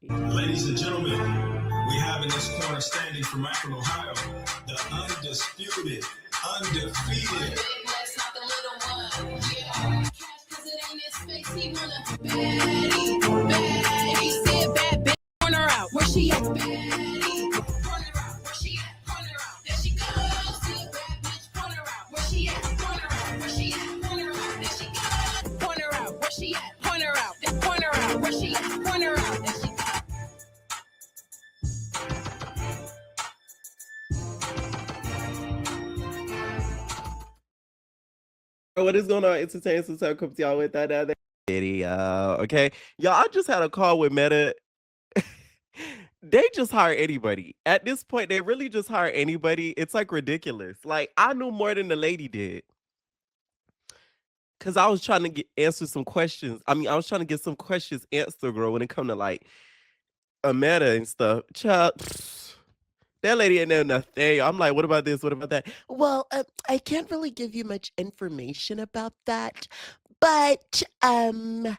Ladies and gentlemen, we have in this corner standing from Akron, Ohio, the undisputed, undefeated. Where she at? Point her out. Where she at? Point her out. There she goes. See a bad bitch. Point her out. Where she at? Point her out. Where she at? Point her out. There she goes. Point her out. Where she at? Point her out. Point her out. Where she at? Point her out. There she goes. What is going on? Entertainment Society comes to y'all with that other video. Okay, y'all. I just had a call with Meta. They just hire anybody. At this point, they really just hire anybody. It's like ridiculous. Like, I knew more than the lady did. Cause I was trying to answer some questions. I mean, I was trying to get some questions answered, girl, when it come to like a Meta and stuff. Child, that lady ain't know nothing. I'm like, what about this? What about that? Well, I can't really give you much information about that, but I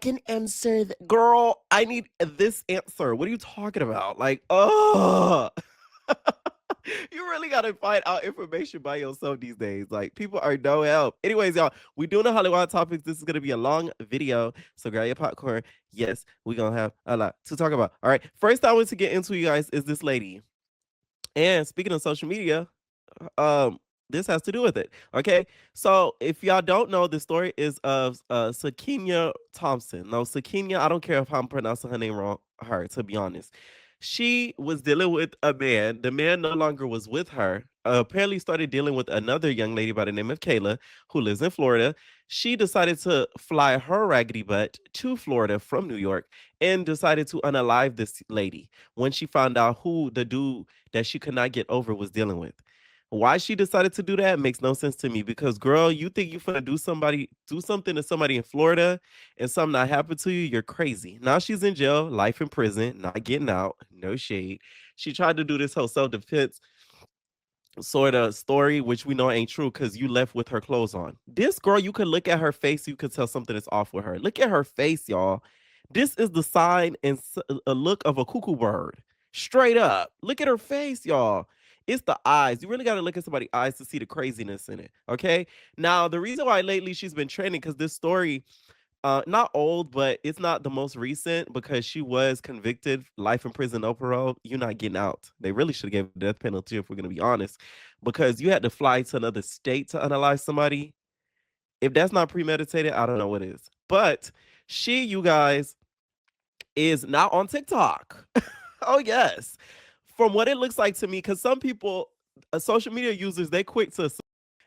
can answer. Girl, I need this answer. What are you talking about? Like, oh. You really gotta find out information by yourself these days. Like, people are no help. Anyways, y'all, we doing the Hollywood topics. This is gonna be a long video, so grab your popcorn. Yes, we're gonna have a lot to talk about. All right, first I want to get into, you guys, is this lady. And speaking of social media, this has to do with it. Okay, so if y'all don't know, the story is of Sakina Thompson. No, Sakina, I don't care if I'm pronouncing her name wrong. Her, to be honest, she was dealing with a man. The man no longer was with her. Apparently, started dealing with another young lady by the name of Kayla, who lives in Florida. She decided to fly her raggedy butt to Florida from New York and decided to unalive this lady when she found out who the dude that she could not get over was dealing with. Why she decided to do that makes no sense to me, because girl, you think you finna do something to somebody in Florida and something not happen to you, you're crazy. Now she's in jail, life in prison, not getting out, no shade. She tried to do this whole self-defense sort of story, which we know ain't true because you left with her clothes on. This girl, you could look at her face, you could tell something is off with her. Look at her face, y'all. This is the sign and a look of a cuckoo bird. Straight up. Look at her face, y'all. It's the eyes. You really got to look at somebody's eyes to see the craziness in it. Okay. Now, the reason why lately she's been trending, because this story, not old, but it's not the most recent, because she was convicted, life in prison, no parole. You're not getting out. They really should have given the death penalty, if we're gonna be honest, because you had to fly to another state to unalive somebody. If that's not premeditated, I don't know what is. But she, you guys, is now on TikTok. Oh yes, from what it looks like to me, because some people, social media users, they quick to.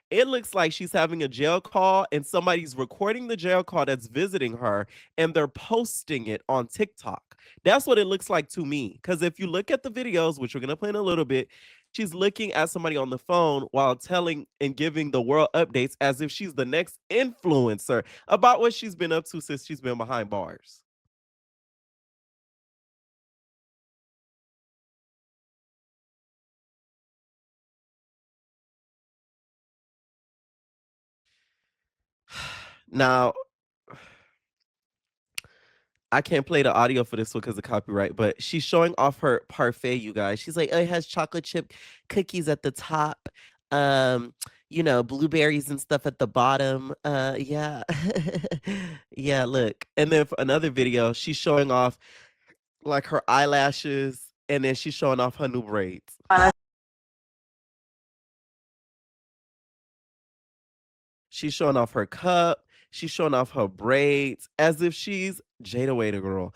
It looks like she's having a jail call and somebody's recording the jail call that's visiting her and they're posting it on TikTok. That's what it looks like to me. Because if you look at the videos, which we're going to play in a little bit, she's looking at somebody on the phone while telling and giving the world updates as if she's the next influencer about what she's been up to since she's been behind bars. Now, I can't play the audio for this one because of copyright, but she's showing off her parfait, you guys. She's like, oh, it has chocolate chip cookies at the top, um, blueberries and stuff at the bottom. Yeah. Yeah, look. And then for another video, she's showing off like her eyelashes, and then she's showing off her new braids. She's showing off her cup. She's showing off her braids as if she's Jada Waiter, girl.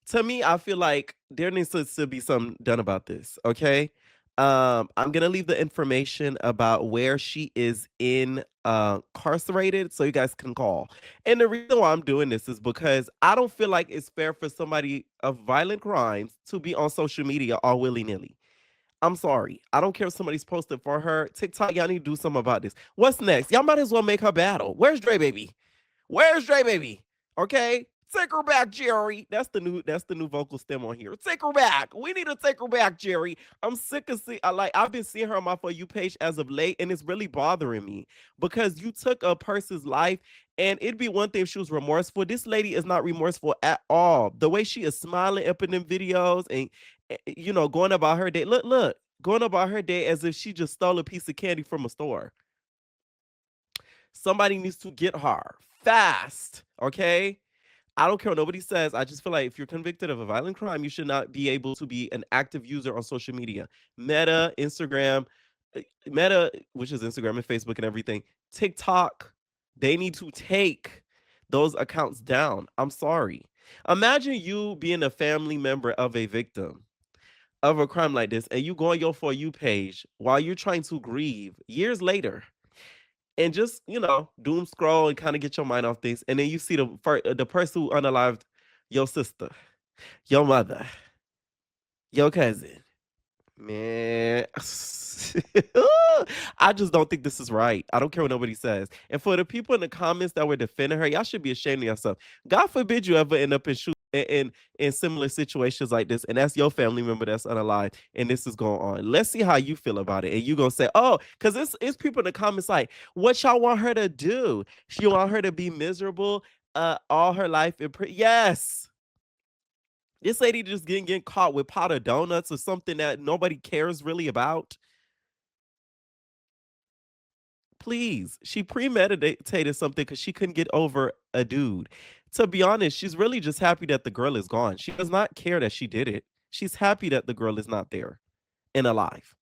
To me, I feel like there needs to still be something done about this. Okay. I'm gonna leave the information about where she is incarcerated so you guys can call. And the reason why I'm doing this is because I don't feel like it's fair for somebody of violent crimes to be on social media all willy-nilly. I'm sorry. I don't care if somebody's posting for her. TikTok, y'all need to do something about this. What's next? Y'all might as well make her battle. Where's Dre Baby? Where's Dre Baby? Okay? Take her back, Jerry. That's the new vocal stem on here. Take her back. We need to take her back, Jerry. I'm sick of seeing. I've been seeing her on my For You page as of late, and it's really bothering me because you took a person's life, and it'd be one thing if she was remorseful. This lady is not remorseful at all. The way she is smiling up in them videos and going about her day. Look, going about her day as if she just stole a piece of candy from a store. Somebody needs to get her fast, okay? I don't care what nobody says. I just feel like if you're convicted of a violent crime, you should not be able to be an active user on social media. Meta, Instagram, Meta, which is Instagram and Facebook and everything, TikTok, they need to take those accounts down. I'm sorry. Imagine you being a family member of a victim of a crime like this, and you go on your For You page while you're trying to grieve years later and just doom scroll and kind of get your mind off things, and then you see the person who unalived your sister, your mother, your cousin. Man, I just don't think this is right. I don't care what nobody says. And for the people in the comments that were defending her, y'all should be ashamed of yourself. God forbid you ever end up in similar situations like this, and that's your family member that's unalive, and this is going on. Let's see how you feel about it. And you gonna say, oh, because it's people in the comments like, what y'all want her to do? She want her to be miserable all her life in prison. Yes. This lady just getting caught with pot of donuts or something that nobody cares really about. Please, she premeditated something because she couldn't get over a dude. To be honest, she's really just happy that the girl is gone. She does not care that she did it. She's happy that the girl is not there and alive.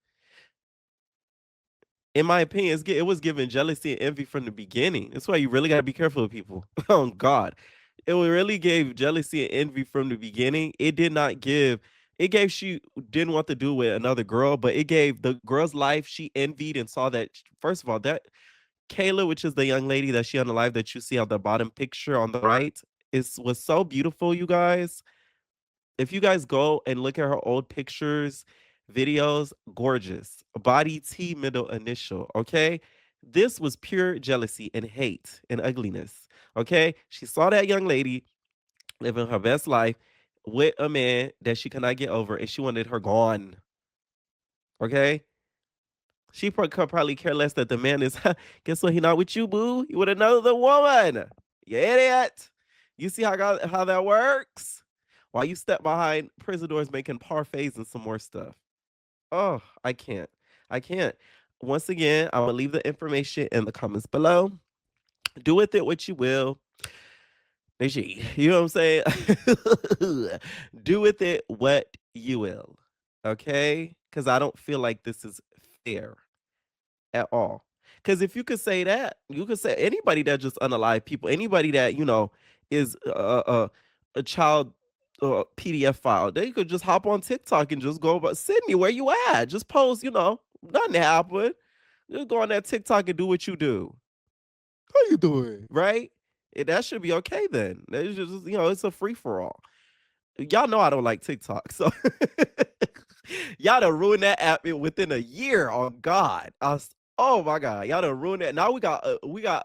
In my opinion, it was given jealousy and envy from the beginning. That's why you really got to be careful with people. Oh God, it really gave jealousy and envy from the beginning. It did not give. It gave she didn't want to do with another girl, but it gave the girl's life she envied and saw that first of all that Kayla, which is the young lady that she unalived that you see on the bottom picture on the right, was so beautiful, you guys. If you guys go and look at her old pictures, videos, gorgeous. Body T middle initial, okay? This was pure jealousy and hate and ugliness, okay? She saw that young lady living her best life with a man that she cannot get over and she wanted her gone, okay? She could probably care less that the man is, guess what? He not with you, boo. He with another woman. You idiot. You see how that works? While you step behind prison doors making parfaits and some more stuff. Oh, I can't. I can't. Once again, I'm going to leave the information in the comments below. Do with it what you will. You know what I'm saying? Do with it what you will. Okay? Because I don't feel like this is fair at all. Because if you could say that, you could say anybody that just unalive people, anybody that is a child PDF file, they could just hop on TikTok and just go about Sydney, where you at? Just post, nothing happened. Just go on that TikTok and do what you do. How you doing? Right? That should be okay then. It's just it's a free for all. Y'all know I don't like TikTok, so y'all done ruined that app within a year. On God, oh my God, y'all done ruined it. Now we got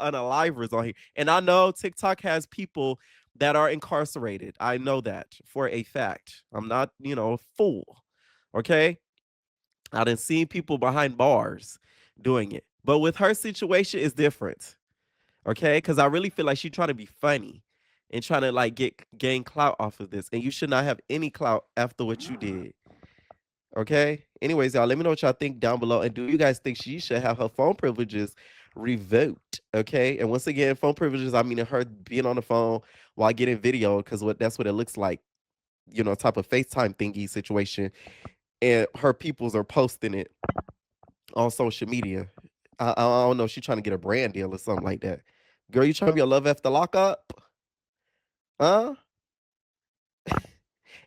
unalivers on here, and I know TikTok has people that are incarcerated. I know that for a fact. I'm not a fool. Okay, I done seen people behind bars doing it, but with her situation, it's different. Okay, because I really feel like she's trying to be funny and trying to like gain clout off of this, and you should not have any clout after what you did. Okay. Anyways, y'all, let me know what y'all think down below, and do you guys think she should have her phone privileges revoked? Okay, and once again, phone privileges, I mean her being on the phone while getting video, because that's what it looks like, type of FaceTime thingy situation, and her peoples are posting it on social media. I don't know. She's trying to get a brand deal or something like that. Girl, you trying to be a love after lockup? Huh?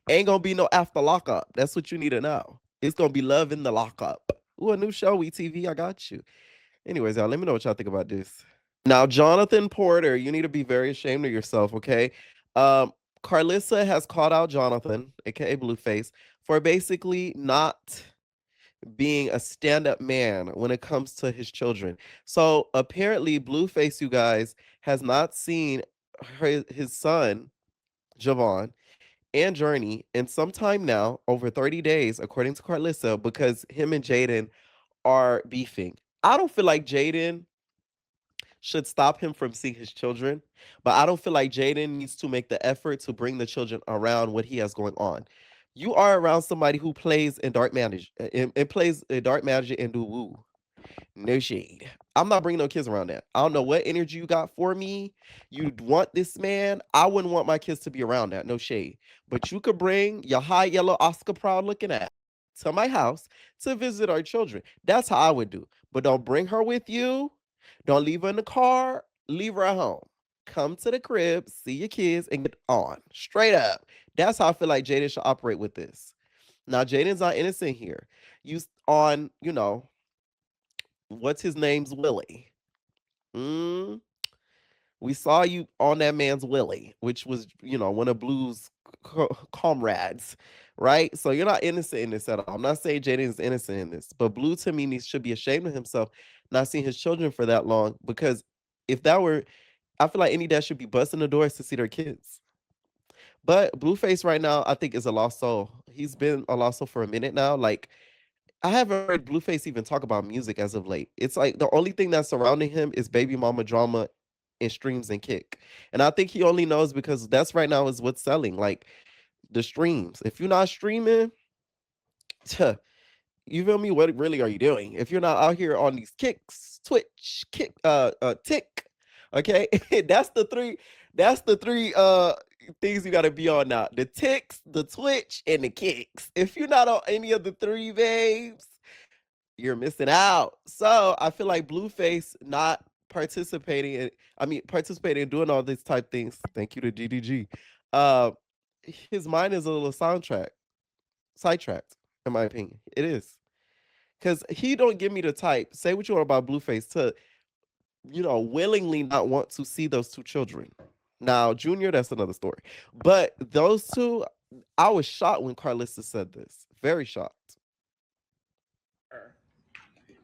Ain't gonna be no after lockup. That's what you need to know. It's gonna be love in the lockup. Ooh, a new show, WeTV. I got you. Anyways, y'all, let me know what y'all think about this. Now, Jonathan Porter, you need to be very ashamed of yourself, okay? Um, Carlissa has called out Jonathan, aka Blueface, for basically not being a stand-up man when it comes to his children. So apparently, Blueface, you guys, has not seen his son Javon, and Journey in some time now, over 30 days, according to Carlissa, because him and Jaden are beefing. I don't feel like Jaden should stop him from seeing his children, but I don't feel like Jaden needs to make the effort to bring the children around what he has going on. You are around somebody who plays in dark magic and plays in dark magic and do woo. No shade. I'm not bringing no kids around that. I don't know what energy you got for me. You want this man. I wouldn't want my kids to be around that. No shade. But you could bring your high yellow Oscar proud looking ass to my house to visit our children. That's how I would do. But don't bring her with you. Don't leave her in the car. Leave her at home. Come to the crib, see your kids, and get on. Straight up. That's how I feel like Jaden should operate with this. Now, Jaden's not innocent here. You on, what's his name's Willie. Mm, we saw you on that man's Willie, which was, one of Blue's comrades, right? So you're not innocent in this at all. I'm not saying Jaden is innocent in this, but Blue to me should be ashamed of himself not seeing his children for that long, because if that were, I feel like any dad should be busting the doors to see their kids. But Blueface right now, I think, is a lost soul. He's been a lost soul for a minute now. Like, I haven't heard Blueface even talk about music as of late. It's like the only thing that's surrounding him is baby mama drama and streams and kick. And I think he only knows because that's right now is what's selling, like the streams. If you're not streaming, you feel me? What really are you doing? If you're not out here on these kicks, Twitch, kick, tick, okay? That's the three things you gotta be on now. The ticks, the Twitch, and the kicks. If you're not on any of the three, babes, you're missing out. So I feel like Blueface not participating in doing all these type things. Thank you to GDG. Uh, his mind is a little sidetracked, in my opinion. It is. Because he don't give me the type. Say what you want about Blueface to, willingly not want to see those two children. Now, Junior, that's another story. But those two, I was shocked when Carlissa said this. Very shocked.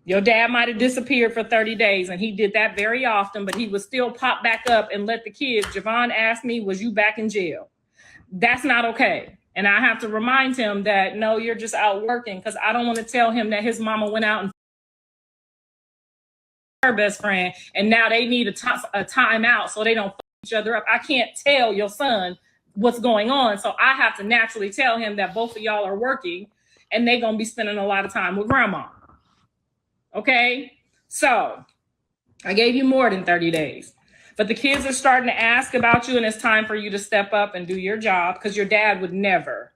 Your dad might have disappeared for 30 days, and he did that very often, but he would still pop back up and let the kids. Javon asked me, was you back in jail? That's not okay. And I have to remind him that, no, you're just out working, because I don't want to tell him that his mama went out and her best friend, and now they need a timeout so they don't fuck each other up. I can't tell your son what's going on. So I have to naturally tell him that both of y'all are working and they're going to be spending a lot of time with grandma. Okay? So I gave you more than 30 days. But the kids are starting to ask about you, and it's time for you to step up and do your job, because your dad would never.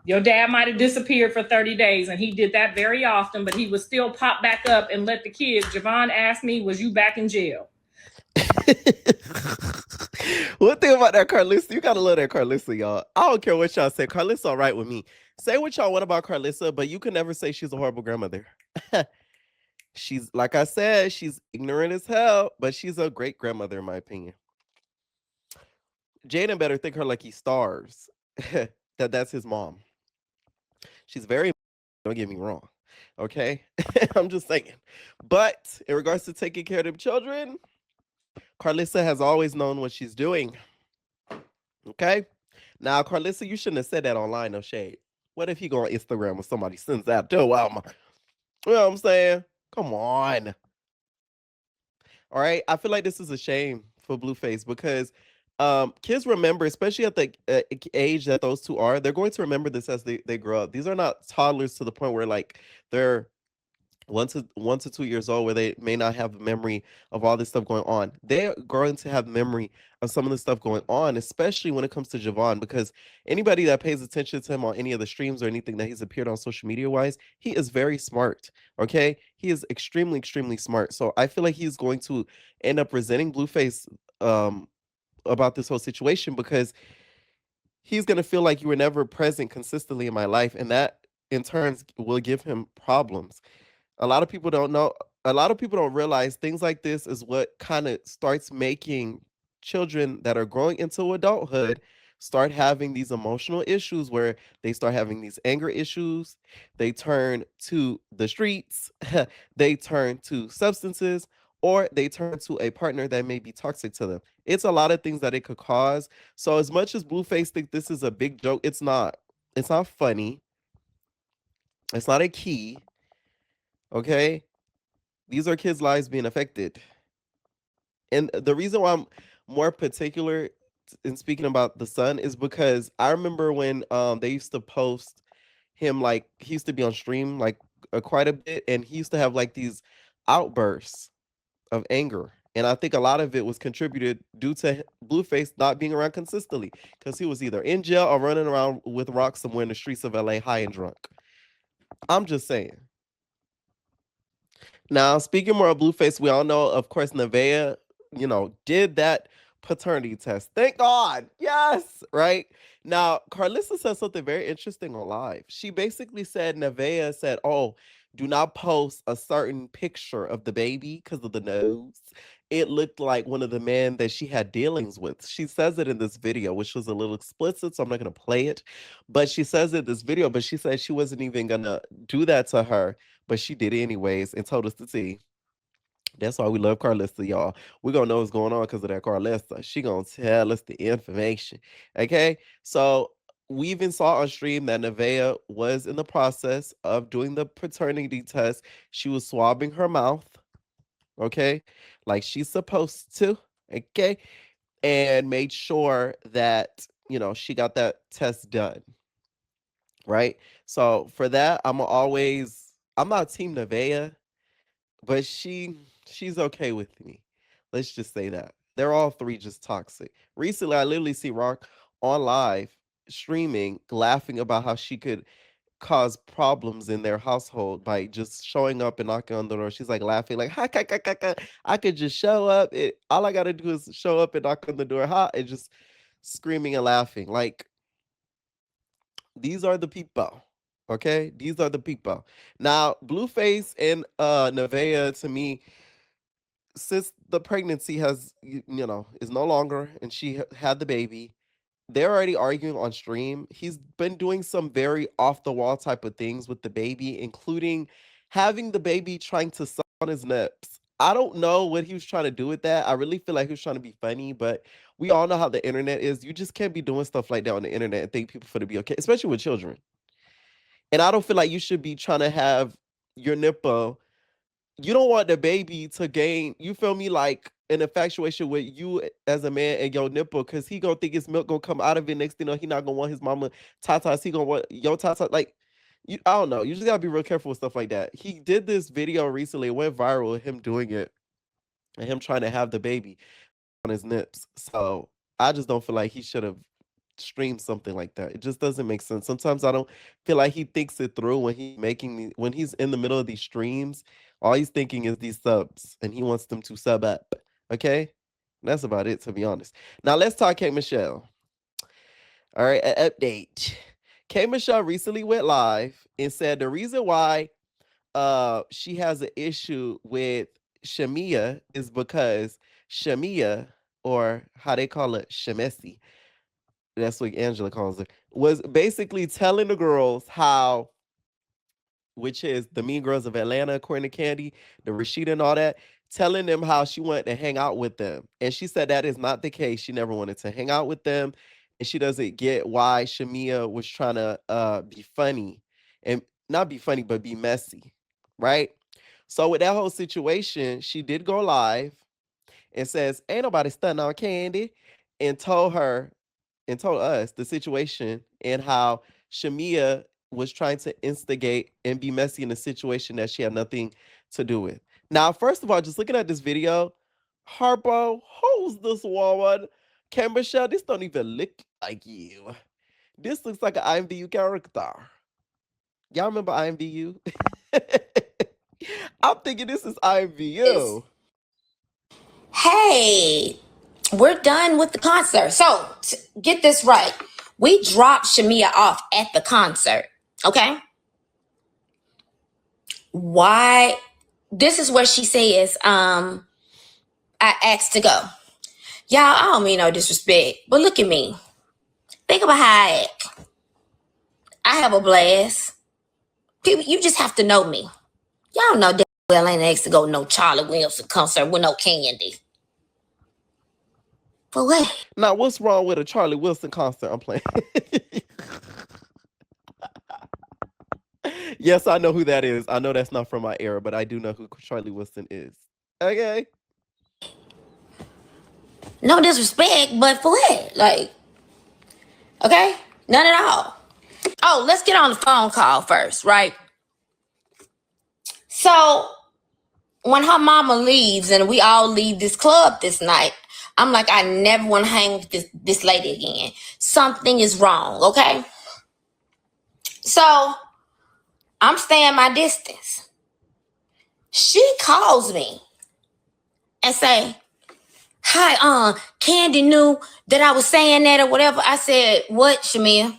Your dad might have disappeared for 30 days, and he did that very often, but he would still pop back up and let the kids. Javon asked me, was you back in jail? One thing about that Carlissa, you gotta love that Carlissa, y'all. I don't care what y'all say. Carlissa all right with me. Say what y'all want about Carlissa, but you can never say she's a horrible grandmother. She's, like I said, she's ignorant as hell, but she's a great grandmother in my opinion. Jaden better think her like he stars. That's his mom. She's very, don't get me wrong. Okay? I'm just saying. But in regards to taking care of them children, Carlissa has always known what she's doing. Okay? Now, Carlissa, you shouldn't have said that online, no shade. What if you go on Instagram and somebody sends that to Wilma? You know what I'm saying? Come on. All right. I feel like this is a shame for Blueface because kids remember, especially at the age that those two are, they're going to remember this as they grow up. These are not toddlers to the point where like they're 1 to 2 years old where they may not have memory of all this stuff going on. They're going to have memory of some of the stuff going on, especially when it comes to Javon, because anybody that pays attention to him on any of the streams or anything that he's appeared on social media wise, he is very smart. Okay. He is extremely, extremely smart. So I feel like he's going to end up resenting Blueface about this whole situation because he's going to feel like you were never present consistently in my life. And that in turn will give him problems. A lot of people don't know. A lot of people don't realize things like this is what kind of starts making children that are growing into adulthood start having these emotional issues where they start having these anger issues. They turn to the streets, they turn to substances, or they turn to a partner that may be toxic to them. It's a lot of things that it could cause. So as much as Blueface think this is a big joke, it's not. It's not funny. It's not a key. Okay? These are kids' lives being affected. And the reason why I'm more particular in speaking about the son is because I remember when they used to post him, like he used to be on stream like quite a bit, and he used to have like these outbursts of anger. And I think a lot of it was contributed due to Blueface not being around consistently because he was either in jail or running around with rocks somewhere in the streets of LA high and drunk. I'm just saying. Now, speaking more of Blueface, we all know, of course, Nevaeh, did that paternity test. Thank God. Yes. Right. Now, Carlissa said something very interesting on live. She basically said, Nevaeh said, oh, do not post a certain picture of the baby because of the nose. It looked like one of the men that she had dealings with. She says it in this video, which was a little explicit, so I'm not going to play it. But she says it in this video, but she said she wasn't even going to do that to her, but she did it anyways and told us to see. That's why we love Carlissa, y'all. We're gonna know what's going on because of that Carlissa. She gonna tell us the information. Okay. So we even saw on stream that Nevaeh was in the process of doing the paternity test. She was swabbing her mouth, okay, like she's supposed to, okay, and made sure that she got that test done. Right. So for that, I'm not team Nevaeh, but she's okay with me. Let's just say that. They're all three just toxic. Recently, I literally see Rock on live streaming, laughing about how she could cause problems in their household by just showing up and knocking on the door. She's like laughing, like, ha, ka, ka, ka, ka. I could just show up. All I gotta do is show up and knock on the door, ha, and just screaming and laughing. Like, these are the people. Okay, these are the people. Now, Blueface and Nevaeh, to me, since the pregnancy is no longer, and she had the baby, they're already arguing on stream. He's been doing some very off the wall type of things with the baby, including having the baby trying to suck on his nips. I don't know what he was trying to do with that. I really feel like he was trying to be funny, but we all know how the internet is. You just can't be doing stuff like that on the internet and think people for to be okay, especially with children. And I don't feel like you should be trying to have your nipple. You don't want the baby to gain, you feel me, like an infatuation with you as a man and your nipple, because he gonna think his milk gonna come out of it. Next thing you know, he not gonna want his mama tatas. He gonna want your tata. Like, I don't know. You just gotta be real careful with stuff like that. He did this video recently. It went viral. Him doing it and him trying to have the baby on his nips. So I just don't feel like he should have streamed something like that. It just doesn't make sense. Sometimes I don't feel like he thinks it through when he's in the middle of these streams. All he's thinking is these subs, and he wants them to sub up. Okay, that's about it, to be honest. Now let's talk K Michelle. All right, an update. K Michelle recently went live and said the reason why she has an issue with Shamea is because Shamea, or how they call it, Shemesi, that's what Angela calls it, was basically telling the girls how, which is the Mean Girls of Atlanta, according to Candy, the Rashida and all that, telling them how she wanted to hang out with them. And she said that is not the case. She never wanted to hang out with them. And she doesn't get why Shamea was trying to be funny, and not be funny, but be messy. Right. So with that whole situation, she did go live and says, ain't nobody stunting on Candy, and told us the situation and how Shamea was trying to instigate and be messy in a situation that she had nothing to do with. Now, first of all, just looking at this video, Harpo, who's this woman? Kim Michelle, this don't even look like you. This looks like an IMVU character. Y'all remember IMVU? I'm thinking this is IMVU. Hey, we're done with the concert. So get this right. We dropped Shamea off at the concert. Okay. Why? This is where she says, I asked to go. Y'all, I don't mean no disrespect, but look at me. Think about how I act. I have a blast. People, you just have to know me. Y'all know that well ain't asked to go to no Charlie Wilson concert with no Candy. For what? Now, what's wrong with a Charlie Wilson concert? I'm playing. Yes, I know who that is. I know that's not from my era, but I do know who Charlie Wilson is. Okay. No disrespect, but for what? Like, okay? None at all. Oh, let's get on the phone call first, right? So, when her mama leaves and we all leave this club this night, I'm like, I never want to hang with this lady again. Something is wrong, okay? So, I'm staying my distance. She calls me and say, hi, Candy knew that I was saying that or whatever. I said, what, Shamea?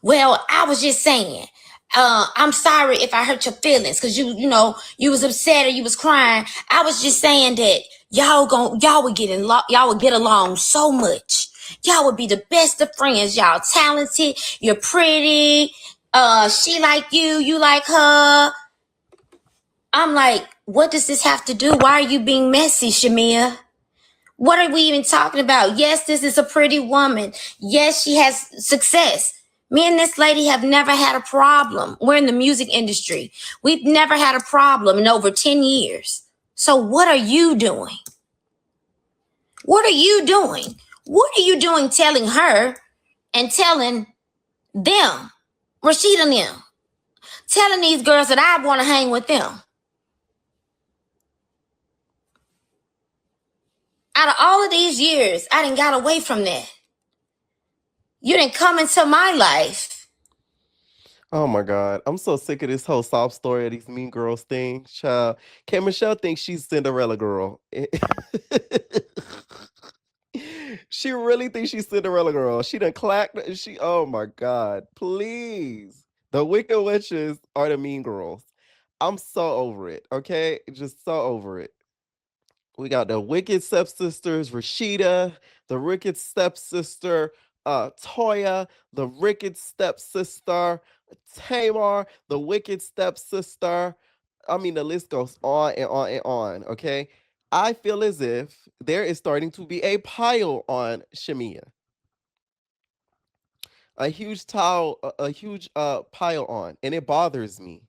Well, I was just saying, I'm sorry if I hurt your feelings because you was upset or you was crying. I was just saying that y'all would get along so much. Y'all would be the best of friends. Y'all talented. You're pretty. She like you. You like her. I'm like, what does this have to do? Why are you being messy, Shamea? What are we even talking about? Yes, this is a pretty woman. Yes, she has success. Me and this lady have never had a problem. We're in the music industry. We've never had a problem in over 10 years. So what are you doing? What are you doing? What are you doing telling her and telling them, Rashida and them, telling these girls that I want to hang with them? Out of all of these years, I done got away from that. You didn't come into my life. Oh my God. I'm so sick of this whole sob story of these Mean Girls thing. Child. K Michelle thinks she's Cinderella girl. She really thinks she's Cinderella girl. She done clacked. Oh my God. Please. The Wicked Witches are the Mean Girls. I'm so over it. Okay. Just so over it. We got the wicked stepsisters, Rashida, the wicked stepsister, Toya, the wicked stepsister, Tamar, the wicked stepsister. I mean, the list goes on and on and on. Okay. I feel as if there is starting to be a pile on Shamea. A huge towel, a huge pile on, and it bothers me.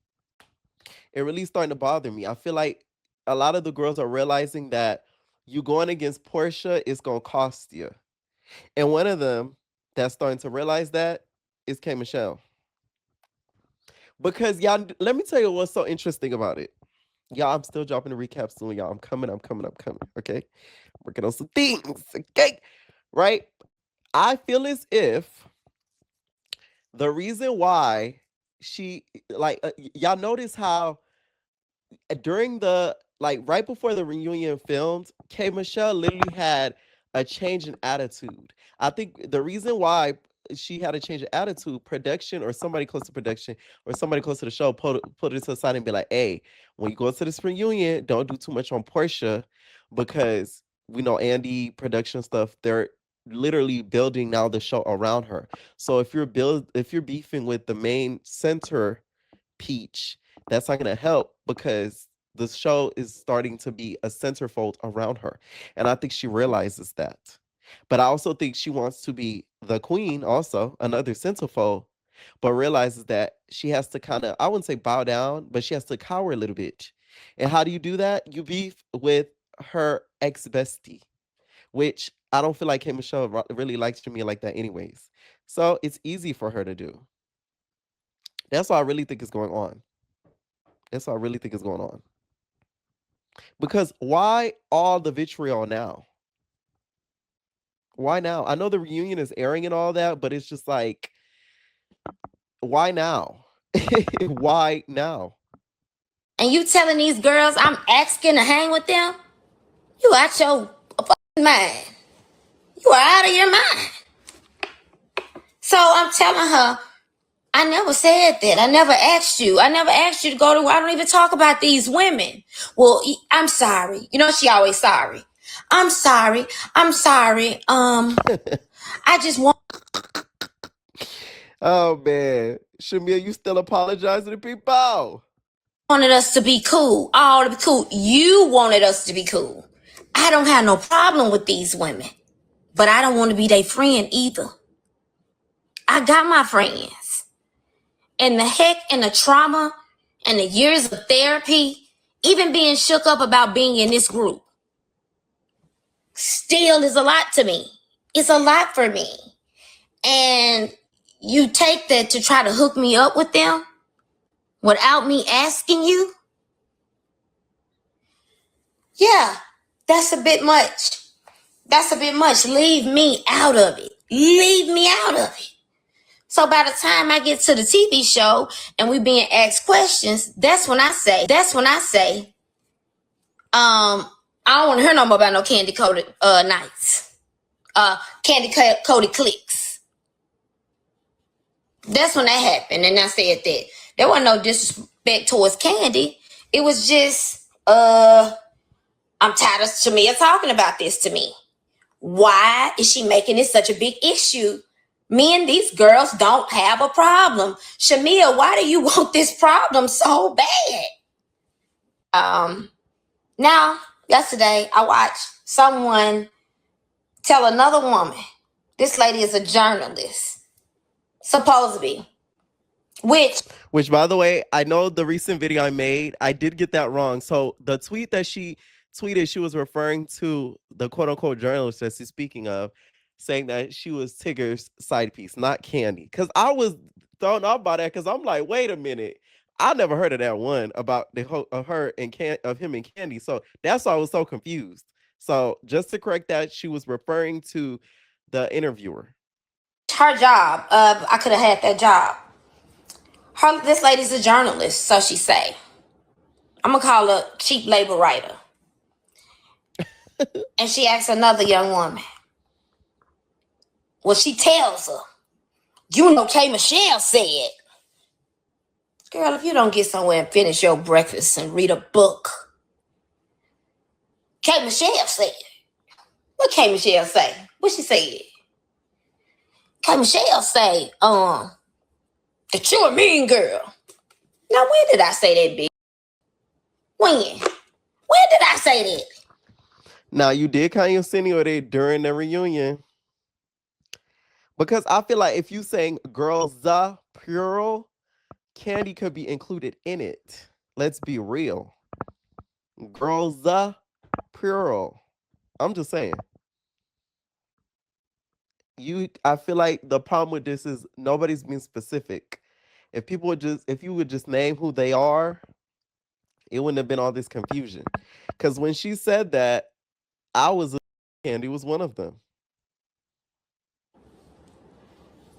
It really starting to bother me. I feel like a lot of the girls are realizing that you going against Portia is gonna cost you. And one of them that's starting to realize that is K Michelle. Because y'all, let me tell you what's so interesting about it. Y'all, I'm still dropping a recap soon, y'all. I'm coming. Okay. Working on some things. Okay. Right? I feel as if the reason why she y'all notice how during the right before the reunion filmed, K Michelle literally had a change in attitude. I think the reason why she had a change in attitude, production or somebody close to production or somebody close to the show put it to the side and be like, hey, when you go to this reunion, don't do too much on Portia because we know Andy production stuff, they're literally building now the show around her. So if you're beefing with the main center Peach, that's not going to help because the show is starting to be a centerfold around her. And I think she realizes that. But I also think she wants to be the queen, also another centerfold, but realizes that she has to kind of, I wouldn't say bow down, but she has to cower a little bit. And how do you do that? You beef with her ex bestie, which I don't feel like K Michelle really likes me like that, anyways. So it's easy for her to do. That's what I really think is going on. That's what I really think is going on. Because why all the vitriol now? Why now? I know the reunion is airing and all that, but it's just like, why now? Why now? And you telling these girls I'm asking to hang with them? You out your mind. You are out of your mind. So I'm telling her, I never said that. I never asked you. I never asked you to go to, I don't even talk about these women. Well, I'm sorry. You know, she always sorry. I'm sorry. I'm sorry. I just Oh man. Shamea, you still apologizing to people? wanted us to be cool. All to be cool. You wanted us to be cool. I don't have no problem with these women, but I don't want to be their friend either. I got my friends. And the heck and the trauma and the years of therapy, even being shook up about being in this group, still is a lot to me. It's a lot for me. And you take that to try to hook me up with them without me asking you? Yeah, that's a bit much. That's a bit much. Leave me out of it. Leave me out of it. So by the time I get to the TV show and we being asked questions, that's when I say, I don't want to hear no more about no candy coated nights. Candy coated clicks. That's when that happened. And I said that there wasn't no disrespect towards Candy. It was just, I'm tired of Shamea talking about this to me. Why is she making it such a big issue? Me and these girls don't have a problem. Shamea, why do you want this problem so bad? Now, yesterday, I watched someone tell another woman, this lady is a journalist, supposed to be, Which, by the way, I know the recent video I made, I did get that wrong. So the tweet that she tweeted, she was referring to the quote unquote journalist that she's speaking of, saying that she was Tigger's side piece, not Candy. Because I was thrown off by that because I'm like, wait a minute. I never heard of that one about the of her and of him and Candy. So that's why I was so confused. So just to correct that, she was referring to the interviewer. Her job, I could have had that job. This lady's a journalist, so she say. I'm gonna call her cheap labor writer. And she asks another young woman. Well, she tells her, you know, K. Michelle said, girl, if you don't get somewhere and finish your breakfast and read a book. K. Michelle said. What K. Michelle say? What she said? K. Michelle say, that you're a mean girl. Now, when did I say that, bitch? When? When did I say that? Now, you did kind of insinuate during the reunion. Because I feel like if you saying girls the plural, Candy could be included in it. Let's be real. Girls the plural. I'm just saying. I feel like the problem with this is nobody's being specific. If you would just name who they are, it wouldn't have been all this confusion. Because when she said that, Candy was one of them.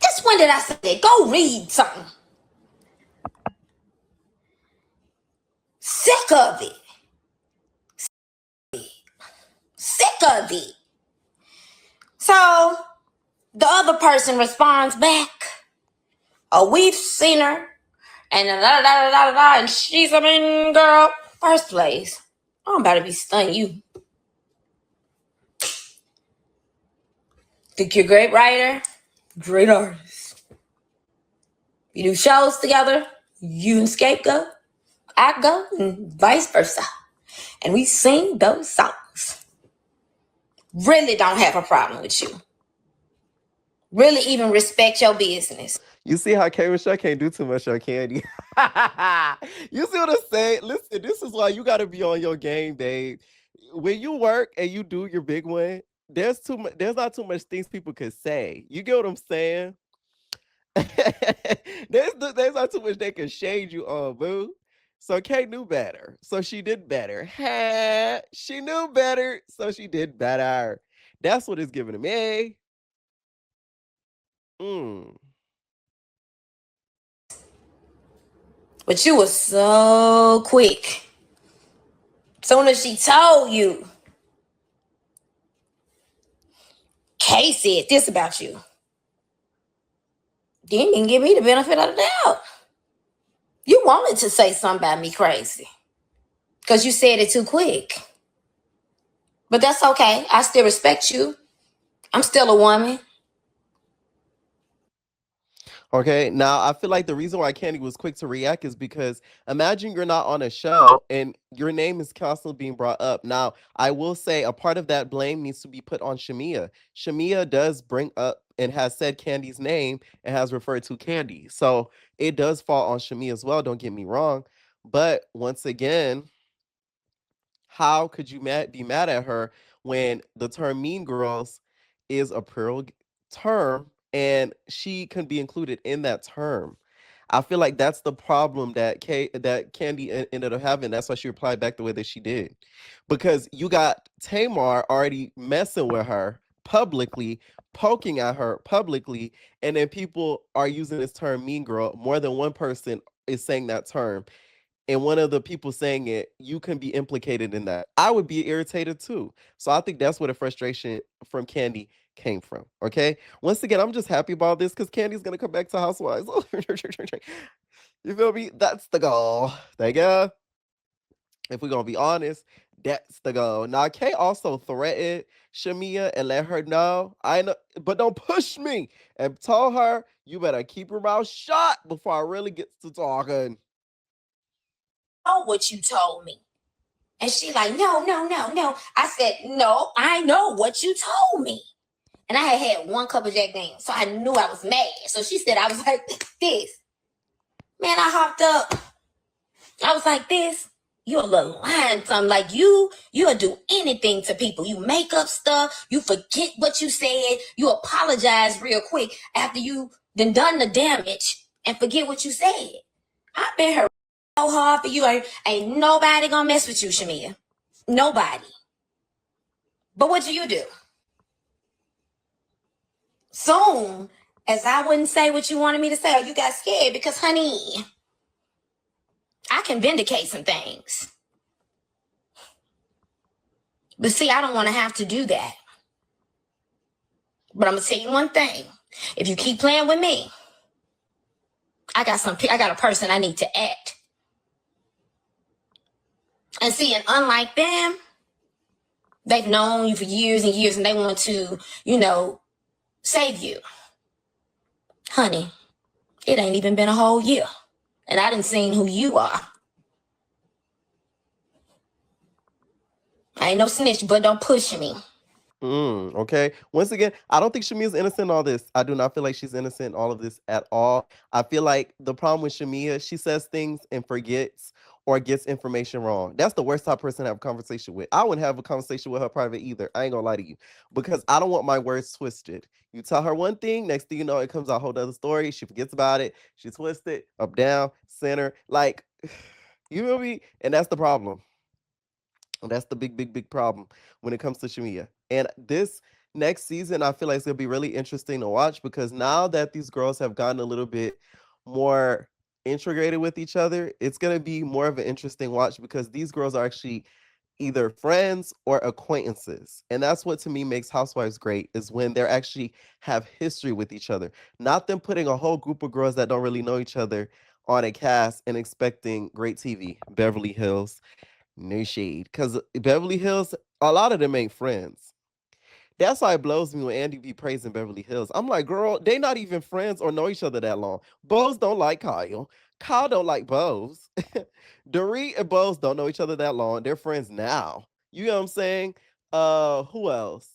Just when did I say that? Go read something. Sick of it. Sick of it. So the other person responds back. Oh, we've seen her. And and she's a mean girl. First place, I'm about to be stunning you. Think you're a great writer? Great artist. You do shows together, you and Scapegoat, I go, and vice versa. And we sing those songs. Really don't have a problem with you. Really even respect your business. You see how K. Michelle can't do too much on Candy. You see what I'm saying? Listen, this is why you got to be on your game, babe. When you work and you do your big one, there's not too much things people could say. You get what I'm saying? there's not too much they can shade you on, boo. So Kay knew better. So she did better. She knew better. So she did better. That's what it's giving to me. But you were so quick. Soon as she told you, Kay said this about you, you didn't give me the benefit of the doubt. You wanted to say something about me crazy because you said it too quick. But that's okay. I still respect you. I'm still a woman. Okay, now I feel like the reason why Candy was quick to react is because imagine you're not on a show and your name is constantly being brought up. Now, I will say a part of that blame needs to be put on Shamea. Shamea does bring up and has said Candy's name and has referred to Candy. So it does fall on Shamea as well, don't get me wrong. But once again, how could you be mad at her when the term mean girls is a plural term and she can be included in that term? I feel like that's the problem that Candy ended up having. That's why she replied back the way that she did, because you got Tamar already messing with her publicly, poking at her publicly, and then people are using this term mean girl. More than one person is saying that term, and one of the people saying it, you can be implicated in that. I would be irritated too. So I think that's where the frustration from Candy came from. Okay. Once again, I'm just happy about this because Candy's gonna come back to Housewives. You feel me? That's the goal. Thank you. If we're gonna be honest, that's the goal. Now, Kay also threatened Shamea and let her know, I know, but don't push me, and told her you better keep your mouth shut before I really get to talking. Oh, what you told me. And she like, no. I said, no, I know what you told me. And I had one cup of Jack Daniels, so I knew I was mad. So she said, I was like this. Man, I hopped up. I was like this. You're a little lying something. Like you'll do anything to people. You make up stuff. You forget what you said. You apologize real quick after you done the damage and forget what you said. I've been hurt so hard for you. Like, ain't nobody gonna mess with you, Shamea. Nobody. But what do? Soon as I wouldn't say what you wanted me to say, or you got scared because, honey, I can vindicate some things. But see, I don't want to have to do that. But I'm gonna tell you one thing. If you keep playing with me, I got a person I need to act. And see, and unlike them, they've known you for years and years and they want to, save you. Honey, it ain't even been a whole year. And I done seen who you are. I ain't no snitch, but don't push me. Okay. Once again, I don't think Shamea's innocent in all this. I do not feel like she's innocent in all of this at all. I feel like the problem with Shamea, she says things and forgets or gets information wrong. That's the worst type of person to have a conversation with. I wouldn't have a conversation with her private either. I ain't gonna lie to you, because I don't want my words twisted. You tell her one thing, next thing you know, it comes out a whole other story. She forgets about it. She twists it up, down, center. Like, you feel me? And that's the problem. That's the big problem when it comes to Shamea. And this next season, I feel like it's gonna be really interesting to watch, because now that these girls have gotten a little bit more integrated with each other, it's gonna be more of an interesting watch, because these girls are actually either friends or acquaintances. And that's what to me makes Housewives great, is when they're actually have history with each other. Not them putting a whole group of girls that don't really know each other on a cast and expecting great TV. Beverly Hills, no shade, because Beverly Hills, a lot of them ain't friends. That's why it blows me when Andy be praising Beverly Hills. I'm like, girl, they not even friends or know each other that long. Bose don't like Kyle. Kyle don't like Bose. Dorit and Bose don't know each other that long. They're friends now. You know what I'm saying? Who else?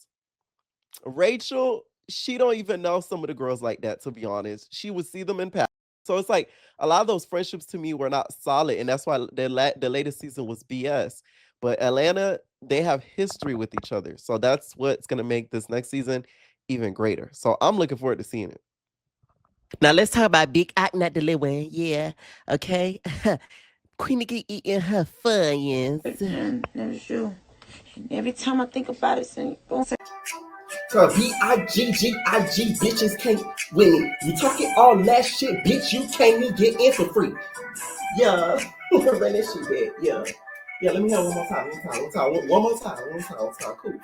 Rachel, she don't even know some of the girls like that, to be honest. She would see them in past. So it's like a lot of those friendships to me were not solid, and that's why the latest season was BS. But Atlanta, they have history with each other, so that's what's gonna make this next season even greater. So I'm looking forward to seeing it. Now let's talk about Big Act not delivering. Yeah, okay. Queen Nikki eating her funyuns. That's true. Every time I think about it, Cause B-I-G-G-I-G bitches can't win. You talking all that shit, bitch, you can't even get in for free. Yeah. Run that shit back. Yeah. Yeah, let me have one more time. One more time. Cool.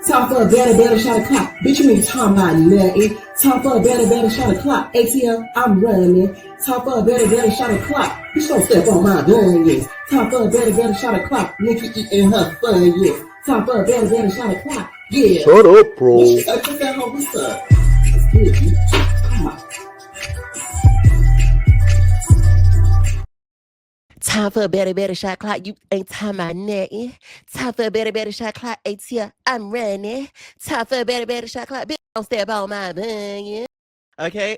Time for a better shot of clock. Bitch, you mean time about nothing. Time for a better shot of clock. ATL, I'm running. Time for a better shot of clock. Bitch, don't step on my gun, Time for a better shot of clock. Nikki eating her fun, Time for a better shot of clock. Yeah. Shut up, bro. What's that, what's up? Good, you. Come on. Time for a better shot clock. You ain't time my nothing. Time for a better shot clock. ATL, I'm running. Time for a better shot clock. Bitch, don't step on my bunion. Okay.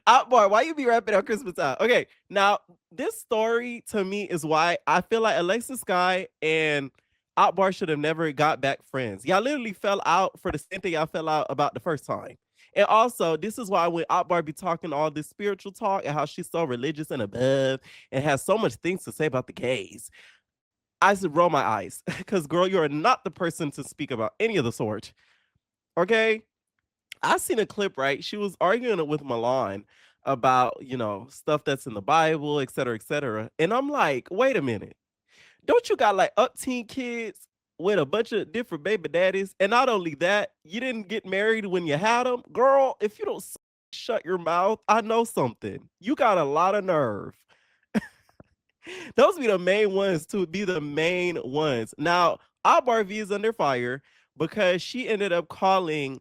Akbar, why you be rapping on Christmas time? Okay. Now, this story to me is why I feel like Alexis Sky and Akbar should have never got back friends. Y'all literally fell out for the same thing y'all fell out about the first time. And also, this is why when Akbar be talking all this spiritual talk and how she's so religious and above and has so much things to say about the gays, I should roll my eyes. Because, girl, you are not the person to speak about any of the sort. Okay? I seen a clip, right? She was arguing with Milan about, stuff that's in the Bible, et cetera, et cetera. And I'm like, wait a minute. Don't you got like up teen kids with a bunch of different baby daddies? And not only that, you didn't get married when you had them. Girl, if you don't shut your mouth, I know something. You got a lot of nerve. Those be the main ones to be the main ones. Now, Albar V is under fire because she ended up calling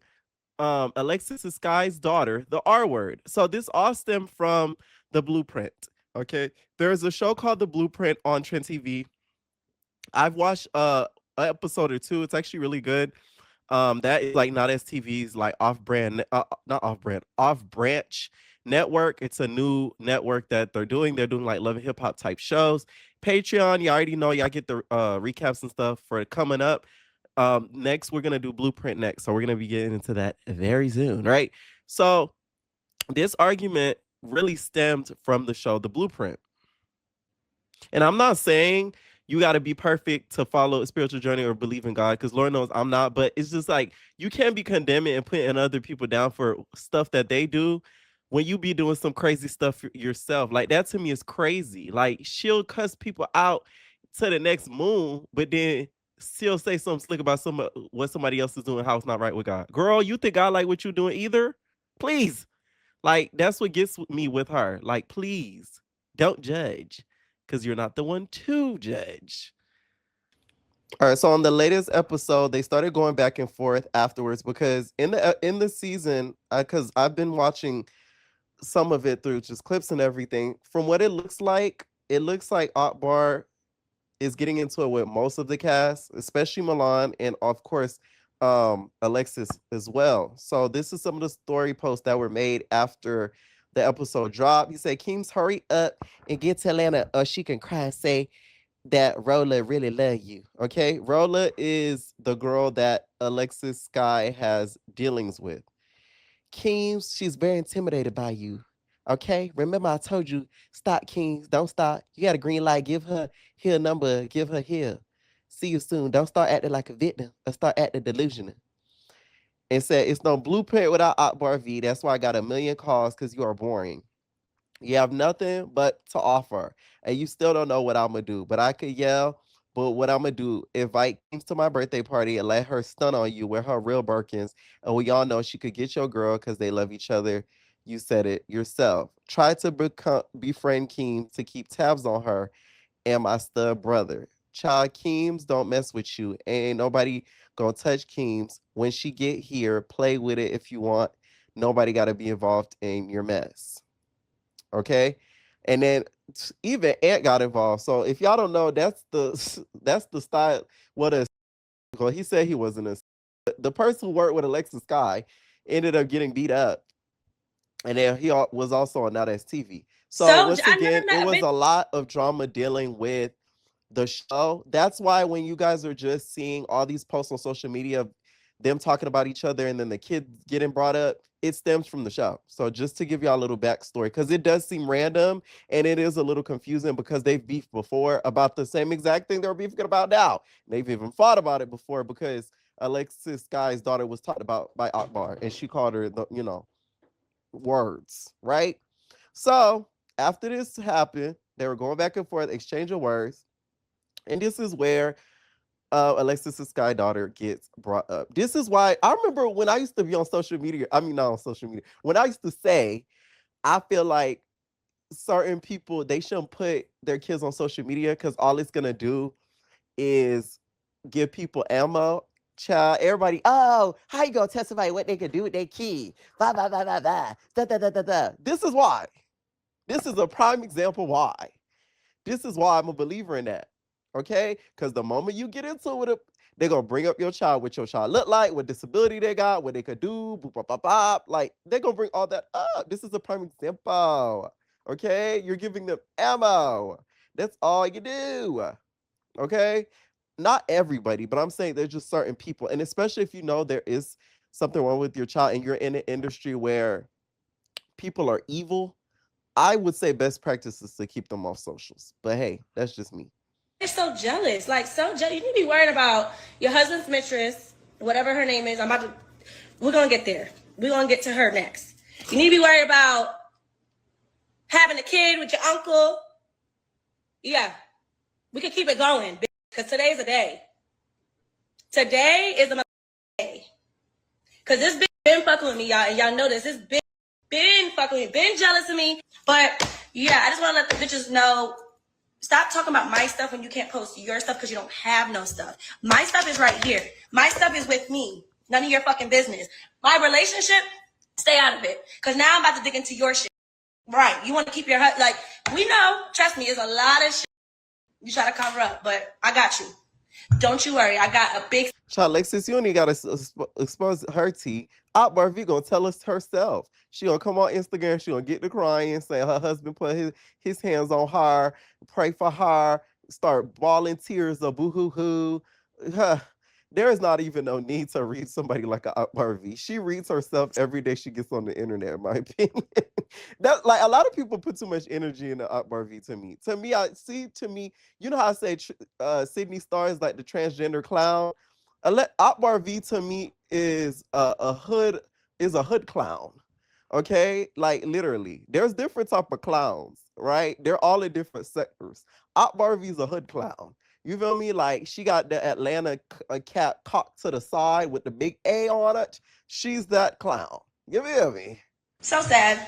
Alexis Sky's daughter the R word. So this all stemmed from the Blueprint. Okay, there's a show called The Blueprint on Trend TV. I've watched an episode or two. It's actually really good. That is like not STV's like off-brand, not off-brand, off-branch network. It's a new network that they're doing. They're doing like love and hip hop type shows. Patreon, you already know y'all get the recaps and stuff for it coming up. Next we're gonna do Blueprint next, so we're gonna be getting into that very soon, right? So this argument really stemmed from the show The Blueprint. And I'm not saying you got to be perfect to follow a spiritual journey or believe in God, because Lord knows I'm not. But it's just like you can't be condemning and putting other people down for stuff that they do when you be doing some crazy stuff yourself. Like that to me is crazy. Like she'll cuss people out to the next moon, but then she'll say something slick about what somebody else is doing, how it's not right with God. Girl, you think God like what you doing either? Please. Like, that's what gets me with her. Like, please don't judge because you're not the one to judge. All right, so on the latest episode, they started going back and forth afterwards because in the season, because I've been watching some of it through just clips and everything. From what it looks like Akbar is getting into it with most of the cast, especially Milan and of course Alexis as well. So this is some of the story posts that were made after the episode dropped. He said, Keems, hurry up and get to Atlanta or she can cry and say that Rolla really love you. Okay. Rolla is the girl that Alexis Sky has dealings with. Keems, she's very intimidated by you. Okay, remember I told you, stop, Keems. Don't stop. You got a green light. Give her here number. Give her here. See you soon. Don't start acting like a victim or start acting delusional. And said it's no blueprint without Akbar V. That's why I got a million calls because you are boring. You have nothing but to offer, and you still don't know what I'm gonna do. But I could yell. But what I'm gonna do, invite Keems to my birthday party and let her stun on you with her real Birkins. And we all know she could get your girl because they love each other. You said it yourself. Try to befriend Keems to keep tabs on her and my stud brother. Child, Keems don't mess with you. Ain't nobody gonna touch Keems. When she get here, play with it if you want. Nobody gotta be involved in your mess. Okay. And then even Ant got involved. So if y'all don't know, that's the that's the style. What a well, he said he wasn't a the person who worked with Alexis Sky ended up getting beat up, and then he was also on Now That's TV. So once I never again, it met a was bitch. a lot of drama dealing with the show. That's why when you guys are just seeing all these posts on social media of them talking about each other and then the kids getting brought up, it stems from the show. So just to give y'all a little backstory, because it does seem random and it is a little confusing because they've beefed before about the same exact thing they're beefing about now. They've even fought about it before because Alexis Sky's daughter was talked about by Akbar and she called her the, words, right? So after this happened, they were going back and forth, exchanging words. And this is where Alexis' Sky daughter gets brought up. This is why I remember when I used to be on social media. I mean, not on social media. When I used to say, I feel like certain people, they shouldn't put their kids on social media because all it's going to do is give people ammo. Child, everybody, oh, how you gonna testify what they could do with their kid? Blah, blah, blah, blah, blah. Da, da, da, da, da. This is why. This is a prime example why. This is why I'm a believer in that. Okay? Because the moment you get into it, they're gonna bring up your child, what your child look like, what disability they got, what they could do, boop, bop, bop, bop. Like, they're gonna bring all that up. This is a prime example. Okay? You're giving them ammo. That's all you do. Okay? Not everybody, but I'm saying there's just certain people. And especially if you know there is something wrong with your child and you're in an industry where people are evil, I would say best practice is to keep them off socials. But hey, that's just me. You're so jealous. Like, so jealous. You need to be worried about your husband's mistress, whatever her name is. We're going to get there. We're going to get to her next. You need to be worried about having a kid with your uncle. Yeah. We can keep it going because today's a day. Today is a day. Because this bitch been fucking with me, y'all. And y'all know this. This bitch been fucking with me. Been jealous of me. But, yeah, I just want to let the bitches know, stop talking about my stuff when you can't post your stuff because you don't have no stuff. My stuff is right here. My stuff is with me. None of your fucking business. My relationship, stay out of it. Because now I'm about to dig into your shit. Right. You want to keep your like, we know, trust me, there's a lot of shit you try to cover up, but I got you. Don't you worry. I got a big... Child, Alexis, you only got to expose her tea. Akbar V gonna tell us herself. She gonna come on Instagram. She gonna get to crying, say her husband put his hands on her, pray for her, start bawling tears of boo-hoo-hoo. There is not even no need to read somebody like a Akbar V. She reads herself every day she gets on the internet, in my opinion. That, like, a lot of people put too much energy into Akbar V to me. To me, you know how I say Sydney Starr is like the transgender clown? Akbar V to me is a hood clown. Okay? Like, literally. There's different type of clowns, right? They're all in different sectors. Akbar V is a hood clown. You feel me? Like, she got the Atlanta cap cocked to the side with the big A on it. She's that clown. You feel me? So sad.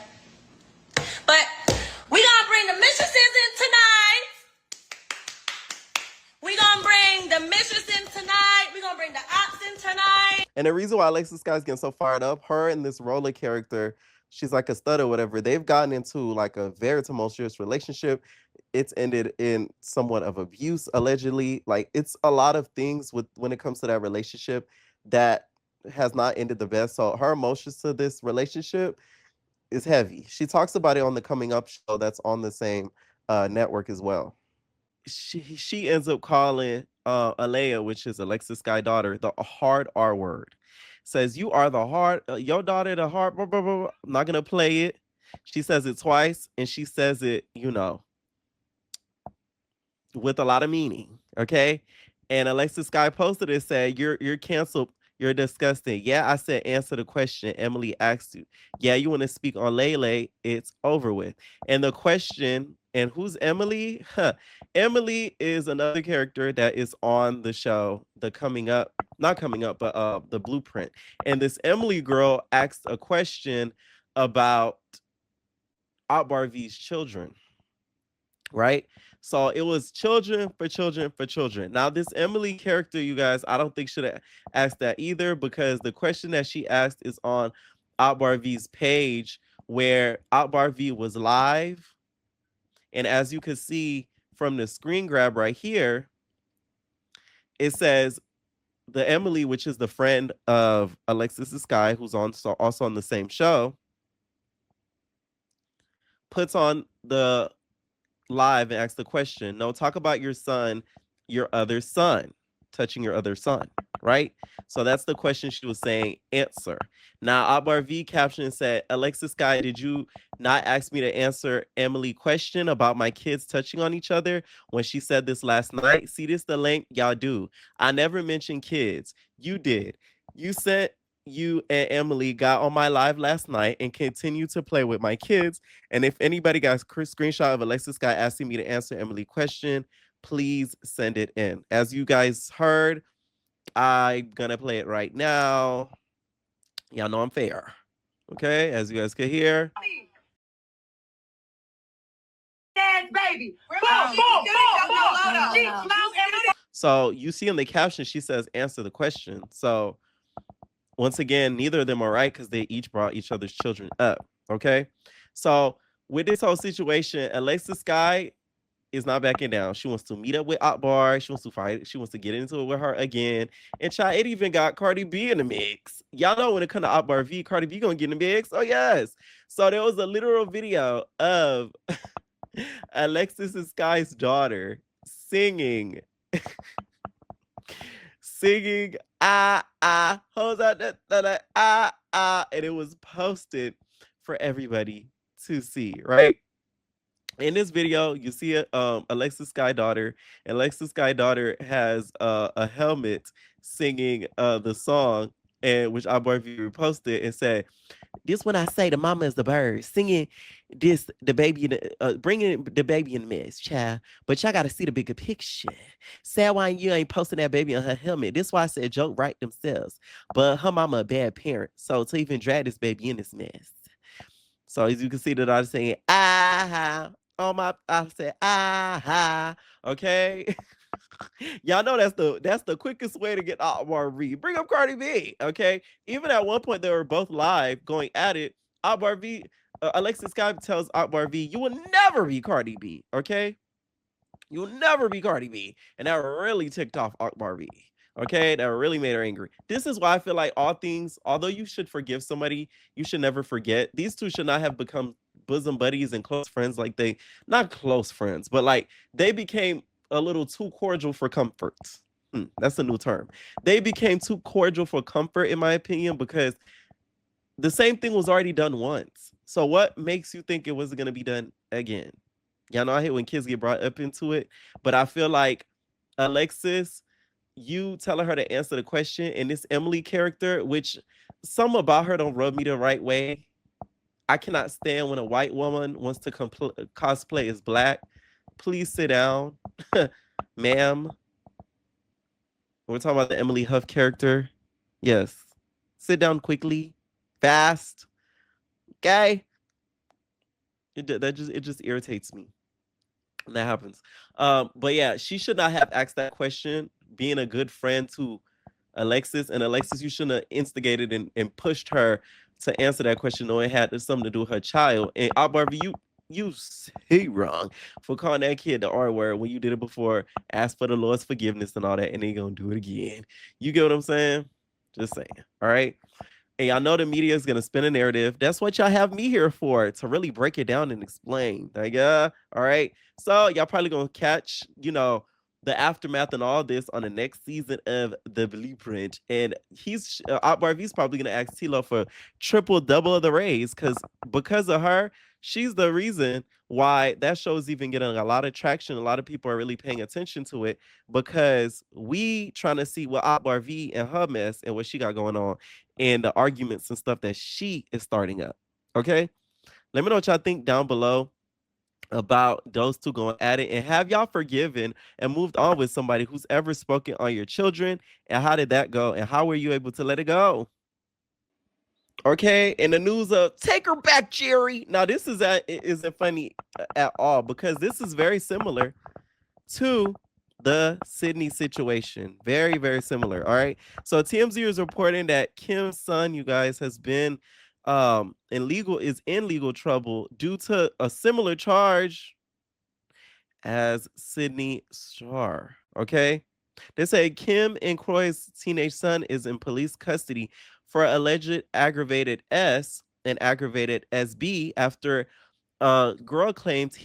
But we gonna bring the mistresses in tonight. We gonna bring the mistress in tonight. We gonna bring the ops in tonight. And the reason why Alexis Sky's getting so fired up, her and this roller character, she's like a stud or whatever, they've gotten into like a very tumultuous relationship. It's ended in somewhat of abuse, allegedly. Like, it's a lot of things when it comes to that relationship that has not ended the best. So her emotions to this relationship is heavy. She talks about it on the Coming Up show that's on the same network as well. She ends up calling Alea, which is Alexis Sky's daughter, the hard R word. Says, you are the hard, your daughter, the hard, blah, blah, blah. I'm not going to play it. She says it twice, and she says it, with a lot of meaning, okay? And Alexis Sky posted it, said, you're canceled. You're disgusting. Yeah, I said answer the question Emily asked you. Yeah, you want to speak on Lele? It's over with. And the question, and who's Emily? Emily is another character that is on the show, the Blueprint. And this Emily girl asked a question about Akbar V's children, right? So it was children for children for children. Now, this Emily character, you guys, I don't think should have asked that either, because the question that she asked is on Akbar V's page, where Akbar V was live. And as you can see from the screen grab right here, it says the Emily, which is the friend of Alexis Sky, who's also on the same show, puts on the live and asks the question, no, talk about your son, your other son, touching your other son, right? So that's the question she was saying, answer. Now, Akbar V caption said, Alexis Sky, did you not ask me to answer Emily's question about my kids touching on each other when she said this last night? See, this the link y'all do. I never mentioned kids. You did. You said you and Emily got on my live last night and continue to play with my kids. And if anybody got a screenshot of Alexis Sky asking me to answer Emily's question, please send it in. As you guys heard, I'm gonna play it right now. Y'all know I'm fair. Okay, as you guys can hear. Baby. So you see in the caption, she says, answer the question. So once again, neither of them are right because they each brought each other's children up. Okay. So with this whole situation, Alexis Sky is not backing down. She wants to meet up with Akbar. She wants to fight. She wants to get into it with her again. And child, it even got Cardi B in the mix. Y'all know when it comes to Akbar V, Cardi B gonna get in the mix. Oh yes. So there was a literal video of Alexis Sky's daughter singing, singing hold on, and it was posted for everybody to see, right? In this video, you see Alexis Sky daughter. Alexis Sky daughter has a helmet singing the song, and which Akbar V reposted and said, "This when I say the mama is the bird singing this the baby in bringing the baby in the mess, child. But y'all got to see the bigger picture. Sad why you ain't posting that baby on her helmet. This why I said joke right themselves. But her mama a bad parent, so to even drag this baby in this mess." So as you can see, that I was saying oh my, I said okay. Y'all know that's the quickest way to get Akbar V. Bring up Cardi B, okay? Even at one point they were both live going at it. Akbar V, Alexis Sky tells Akbar V, "You will never be Cardi B, okay? You'll never be Cardi B," and that really ticked off Akbar V. Okay, that really made her angry. This is why I feel like all things, although you should forgive somebody, you should never forget. These two should not have become bosom buddies and close friends like they, not close friends, but like they became a little too cordial for comfort. That's a new term. They became too cordial for comfort, in my opinion, because the same thing was already done once. So what makes you think it wasn't going to be done again? Y'all know I hate when kids get brought up into it, but I feel like Alexis, you telling her to answer the question, and this Emily character, which some about her don't rub me the right way. I cannot stand when a white woman wants to cosplay as black. Please sit down, ma'am. We're talking about the Emily Huff character. Yes, sit down quickly, fast. Okay, it just irritates me. That happens. But yeah, she should not have asked that question, being a good friend to Alexis. And Alexis, you shouldn't have instigated and pushed her to answer that question, knowing it had something to do with her child. And Akbar, you say wrong for calling that kid the R word when you did it before, ask for the Lord's forgiveness and all that, and then you're gonna do it again. You get what I'm saying? Just saying. All right. And y'all know the media is gonna spin a narrative. That's what y'all have me here for, to really break it down and explain. Like, all right. So y'all probably gonna catch, the aftermath and all this on the next season of The Blueprint. And Akbar V's probably gonna ask Tilo for triple, double of the raise, because of her, she's the reason why that show is even getting a lot of traction. A lot of people are really paying attention to it because we trying to see what Akbar V and her mess and what she got going on and the arguments and stuff that she is starting up. Okay. Let me know what y'all think down below about those two going at it, and have y'all forgiven and moved on with somebody who's ever spoken on your children, and how did that go, and how were you able to let it go? Okay, in the news of take her back, Jerry. Now this isn't funny at all, because this is very similar to the Sydney situation. Very, very similar. All right. So TMZ is reporting that Kim's son, you guys, has been in legal trouble due to a similar charge as Sydney Star. Okay. They say Kim and Croy's teenage son is in police custody for alleged aggravated S and aggravated SB after girl claims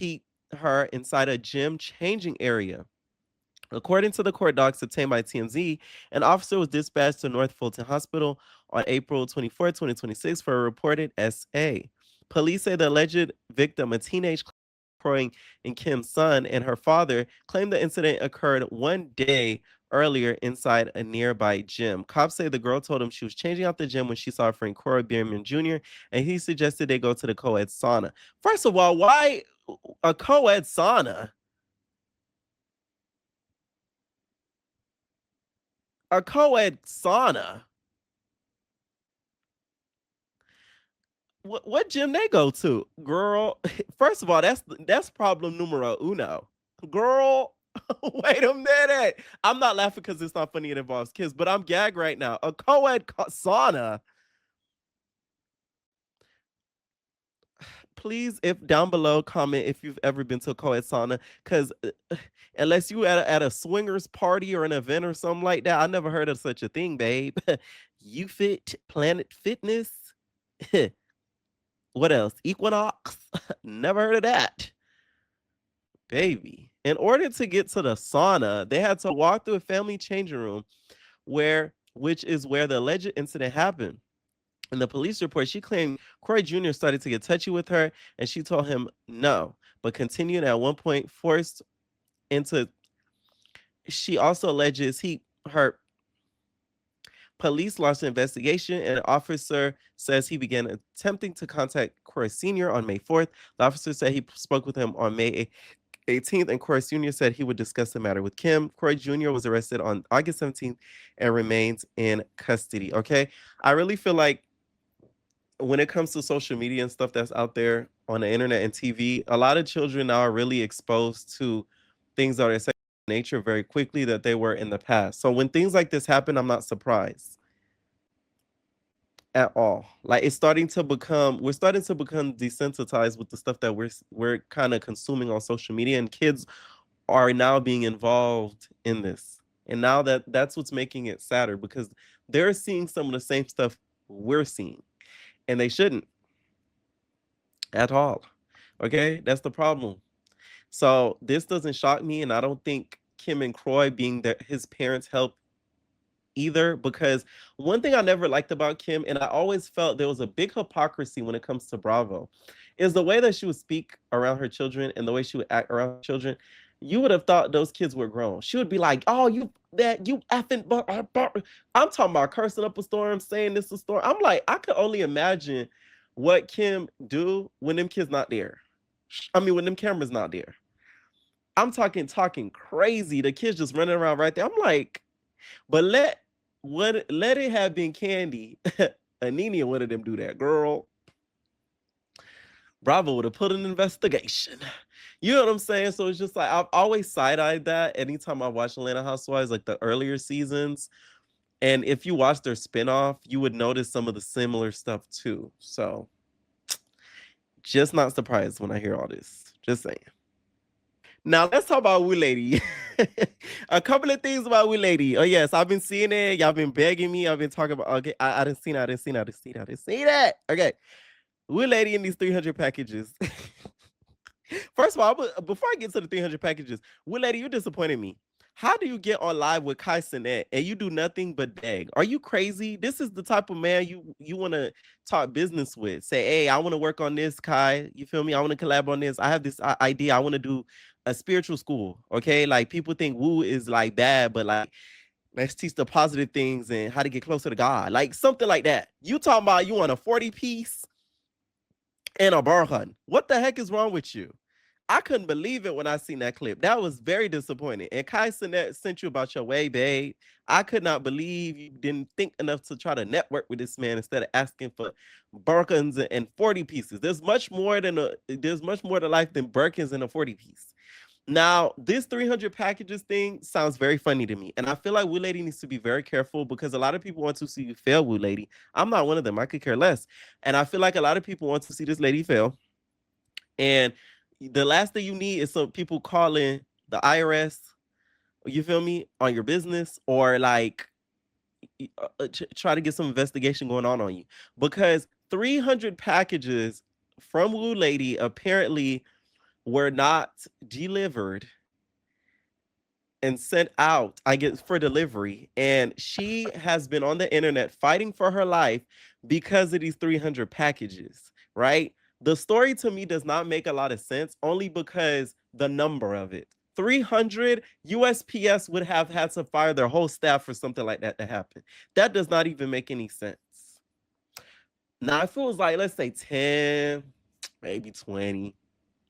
her inside a gym changing area. According to the court docs obtained by TMZ, an officer was dispatched to North Fulton Hospital on April 24, 2026 for a reported SA. Police say the alleged victim, a teenage Croy and Kim's son and her father, claimed the incident occurred one day earlier inside a nearby gym. Cops say the girl told him she was changing out the gym when she saw her friend Corey Bierman Jr., and he suggested they go to the co-ed sauna. First of all, why a co-ed sauna? A co-ed sauna? What gym they go to? Girl, first of all, that's problem numero uno. Girl, Wait a minute. I'm not laughing because it's not funny. It involves kids, but I'm gagged right now. A co-ed sauna. Please, if down below, comment if you've ever been to a co-ed sauna, because unless you at a swingers party or an event or something like that, I never heard of such a thing, babe. You Fit, Planet Fitness. What else? Equinox. Never heard of that. Baby. In order to get to the sauna, they had to walk through a family changing room which is where the alleged incident happened. In the police report, she claimed Corey Jr. started to get touchy with her, and she told him no, but continued at one point forced into. She also alleges her. Police launched an investigation, and an officer says he began attempting to contact Corey Sr. on May 4th. The officer said he spoke with him on May 18th, and Corey Sr. said he would discuss the matter with Kim. Corey Jr. was arrested on August 17th and remains in custody. Okay, I really feel like when it comes to social media and stuff that's out there on the internet and TV, a lot of children now are really exposed to things that are sexual in nature very quickly that they were in the past. So when things like this happen, I'm not surprised at all. Like we're starting to become desensitized with the stuff that we're kind of consuming on social media, and kids are now being involved in this. And now that's what's making it sadder, because they're seeing some of the same stuff we're seeing. And they shouldn't at all. Okay, that's the problem. So this doesn't shock me, and I don't think Kim and Croy being his parents help either, because one thing I never liked about Kim, and I always felt there was a big hypocrisy when it comes to Bravo, is the way that she would speak around her children and the way she would act around her children. You would have thought those kids were grown. She would be like, "Oh, you effing," I'm talking about cursing up a storm, saying this a storm. I'm like, I could only imagine what Kim do when them kids not there. I mean, when them cameras not there. I'm talking crazy. The kids just running around right there. I'm like, but let it have been Candy, Anini and one of them do that, girl. Bravo would have put an investigation. You know what I'm saying? So it's just like I've always side-eyed that anytime I watch Atlanta Housewives, like the earlier seasons. And if you watch their spinoff, you would notice some of the similar stuff too. So just not surprised when I hear all this. Just saying. Now let's talk about Woo Lady. A couple of things about Woo Lady. Oh yes, I've been seeing it. Y'all been begging me. I've been talking about. Okay, I didn't see that. Okay, Woo Lady in these 300 packages. First of all, before I get to the 300 packages, Woo Lady, you disappointed me. How do you get on live with Kai Cenat and you do nothing but beg? Are you crazy? This is the type of man you want to talk business with. Say, hey, I want to work on this, Kai. You feel me? I want to collab on this. I have this idea. I want to do a spiritual school. Okay, like people think Woo is like bad, but like let's teach the positive things and how to get closer to God, like something like that. You talking about you want a 40-piece and a burhan? What the heck is wrong with you? I couldn't believe it when I seen that clip. That was very disappointing. And Kai Cenat sent you about your way, babe. I could not believe you didn't think enough to try to network with this man instead of asking for Birkins and 40 pieces. There's much more to life than Birkins and a 40-piece. Now, this 300 packages thing sounds very funny to me. And I feel like Woo Lady needs to be very careful, because a lot of people want to see you fail, Woo Lady. I'm not one of them. I could care less. And I feel like a lot of people want to see this lady fail. And the last thing you need is some people calling the IRS, you feel me, on your business, or like try to get some investigation going on you, because 300 packages from Woo Lady apparently were not delivered and sent out, I guess, for delivery. And she has been on the internet fighting for her life because of these 300 packages, right? The story to me does not make a lot of sense, only because the number of it. 300, USPS would have had to fire their whole staff for something like that to happen. That does not even make any sense. Now, if it was like, let's say 10, maybe 20,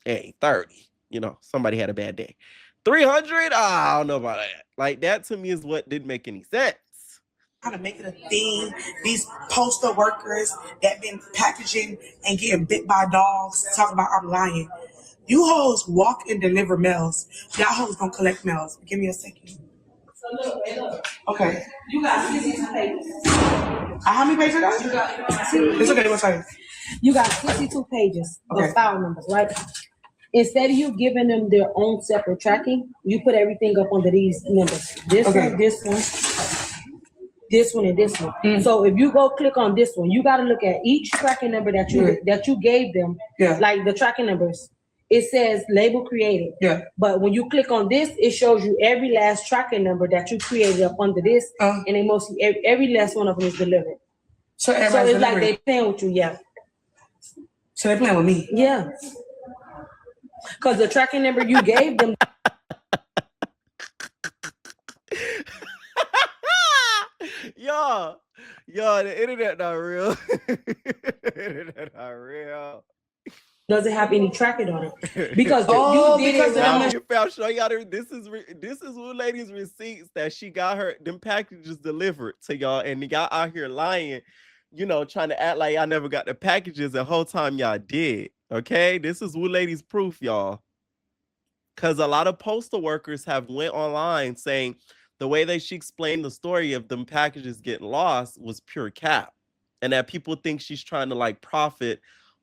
hey, 30, you know, somebody had a bad day. 300, I don't know about that. Like, that to me is what didn't make any sense. How to make it a thing. These postal workers that been packaging and getting bit by dogs, talking about I'm lying. You hoes walk and deliver mails. Y'all hoes don't collect mails. Give me a second. So look. Okay. You got 62 pages. How many pages I got? It's okay. What's time? You got 62 pages Okay. of file numbers, right? Instead of you giving them their own separate tracking, you put everything up under these numbers. This Okay. one, this one, this one, and this one. So if you go click on this one, you got to look at each tracking number that you gave them. Yeah. Like the tracking numbers. It says label created. Yeah. But when you click on this, it shows you every last tracking number that you created up under this, and they mostly every last one of them is delivered. So So it's like they playing with you, yeah. So they playing with me. Yeah. Because the tracking number you gave them. Y'all, the internet not real. The internet not real. Doesn't have any tracking on it because I'll show y'all. This is Woo Lady's receipts that she got them packages delivered to y'all, and y'all out here lying, trying to act like y'all never got the packages the whole time y'all did. Okay, this is Woo Lady's proof, y'all. Because a lot of postal workers have went online saying the way she explained the story of them packages getting lost was pure cap, and that people think she's trying to like profit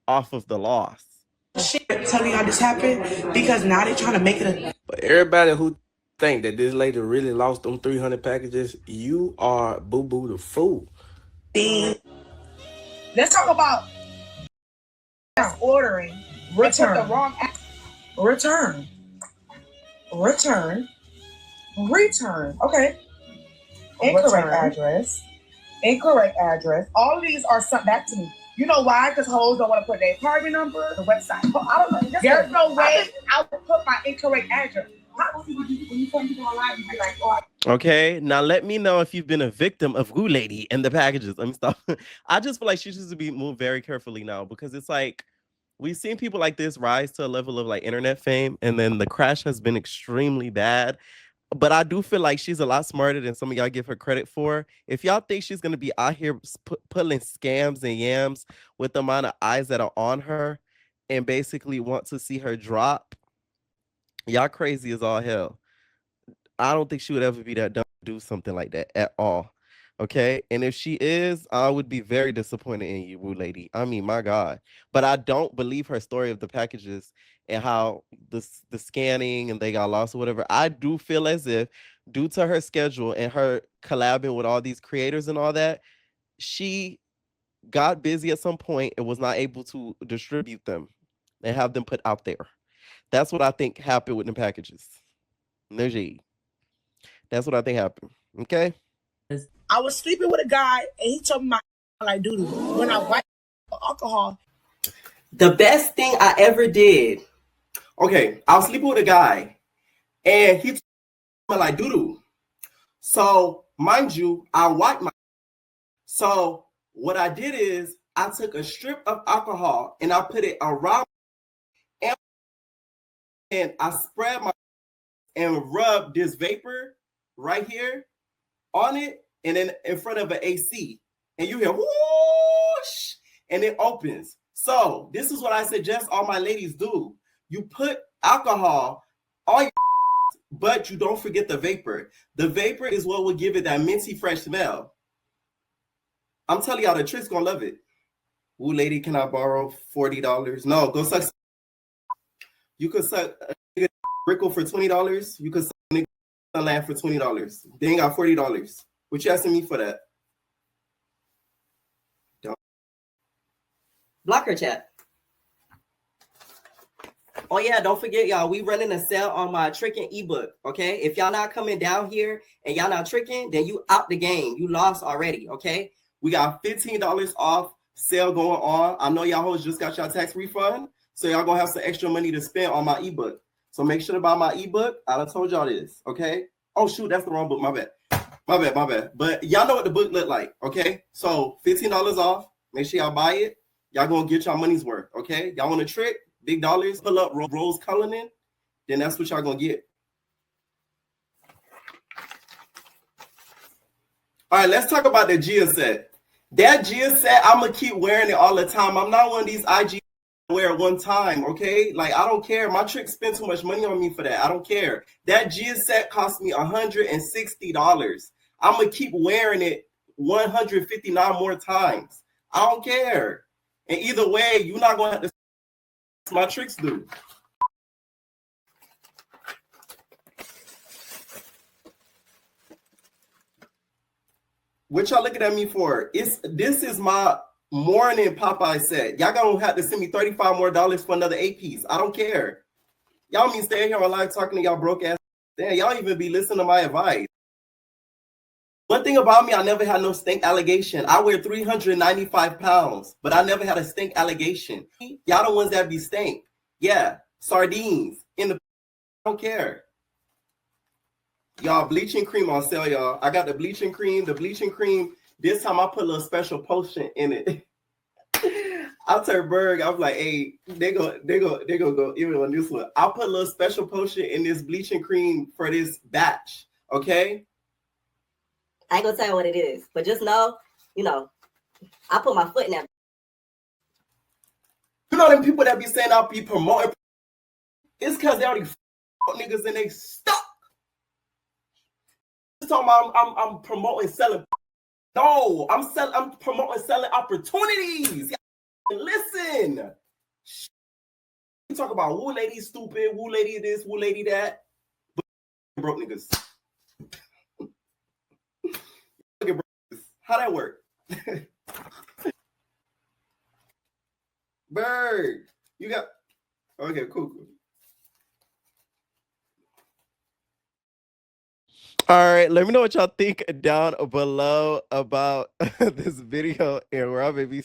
off of the loss. Shit, telling y'all this happened because now they're trying to make it But everybody who think that this lady really lost them 300 packages, you are boo-boo the fool. thing. Let's talk about ordering. Return. The wrong return. Okay. Incorrect address. All of these are sent back to me. You know why? Because hoes don't want to put their apartment number, the website. I don't know. There's no way I would put my incorrect address. How would you when you come to online, you be like, oh. Okay, now let me know if you've been a victim of Woo Lady and the packages. Let me stop. I just feel like she needs to be moved very carefully now, because it's like we've seen people like this rise to a level of like internet fame, and then the crash has been extremely bad. But I do feel like she's a lot smarter than some of y'all give her credit for. If y'all think she's going to be out here pulling scams and yams with the amount of eyes that are on her and basically want to see her drop, y'all crazy as all hell. I don't think she would ever be that dumb to do something like that at all. Okay. And if she is, I would be very disappointed in you, Woo Lady. I mean, my God. But I don't believe her story of the packages and how the scanning and they got lost or whatever. I do feel as if, due to her schedule and her collabing with all these creators and all that, she got busy at some point and was not able to distribute them and have them put out there. That's what I think happened with the packages. No shade. That's what I think happened. Okay. I was sleeping with a guy and he told me my like doo-doo. When I wipe alcohol. The best thing I ever did. Okay, I was sleeping with a guy and he told me like doo-doo. So, mind you, I wiped my. So, what I did is I took a strip of alcohol and I put it around and I spread my and rubbed this vapor right here on it and then in front of an AC. And you hear whoosh and it opens. So, this is what I suggest all my ladies do. You put alcohol on your but you don't forget the vapor. The vapor is what will give it that minty fresh smell. I'm telling y'all, the trick's gonna love it. Woo Lady, can I borrow $40? No, go suck. You could suck a nigga Rickle for $20. You could suck a nigga land for $20. They ain't got $40. What you asking me for that? Don't. Block her, chat. Oh yeah, don't forget, y'all, we running a sale on my tricking ebook. Okay, if y'all not coming down here and y'all not tricking, then you out the game. You lost already. Okay, we got $15 off sale going on. I know y'all hoes just got y'all tax refund, so y'all gonna have some extra money to spend on my ebook. So make sure to buy my ebook. I done told y'all this. Okay. Oh shoot, that's the wrong book. My bad. But y'all know what the book look like. Okay, so $15 off. Make sure y'all buy it. Y'all gonna get y'all money's worth. Okay, y'all want a trick? Big dollars, pull up Rose Cullinan, then that's what y'all gonna get. All right, let's talk about the Gia set. That Gia set, I'm gonna keep wearing it all the time. I'm not one of these IG wear it one time, okay? Like, I don't care. My trick spent too much money on me for that. I don't care. That jizz set cost me $160. I'm going to keep wearing it 159 more times. I don't care. And either way, you're not going to have to my tricks do. What y'all looking at me for? This is my morning Popeye set. Y'all gonna have to send me $35 more for another 8 piece. I don't care. Y'all mean stay here on live talking to y'all broke ass. Damn, y'all even be listening to my advice. One thing about me, I never had no stink allegation. I weigh 395 pounds, but I never had a stink allegation. Y'all the ones that be stink. Yeah, sardines in the. I don't care. Y'all, bleaching cream on sale, y'all. I got the bleaching cream. The bleaching cream. This time I put a little special potion in it. I turn Berg. I'm like, hey, they go even on this one. I'll put a little special potion in this bleaching cream for this batch. Okay. I ain't gonna tell you what it is, but just know, I put my foot in that. You know them people that be saying I'll be promoting. It's because they already niggas and they stuck. Talking about I'm promoting selling. No, I'm promoting selling opportunities. Listen. You talk about woo lady stupid, woo lady this, woo lady that. But broke niggas. How that work? Bird, you got okay, cool. All right, let me know what y'all think down below about this video and where I may be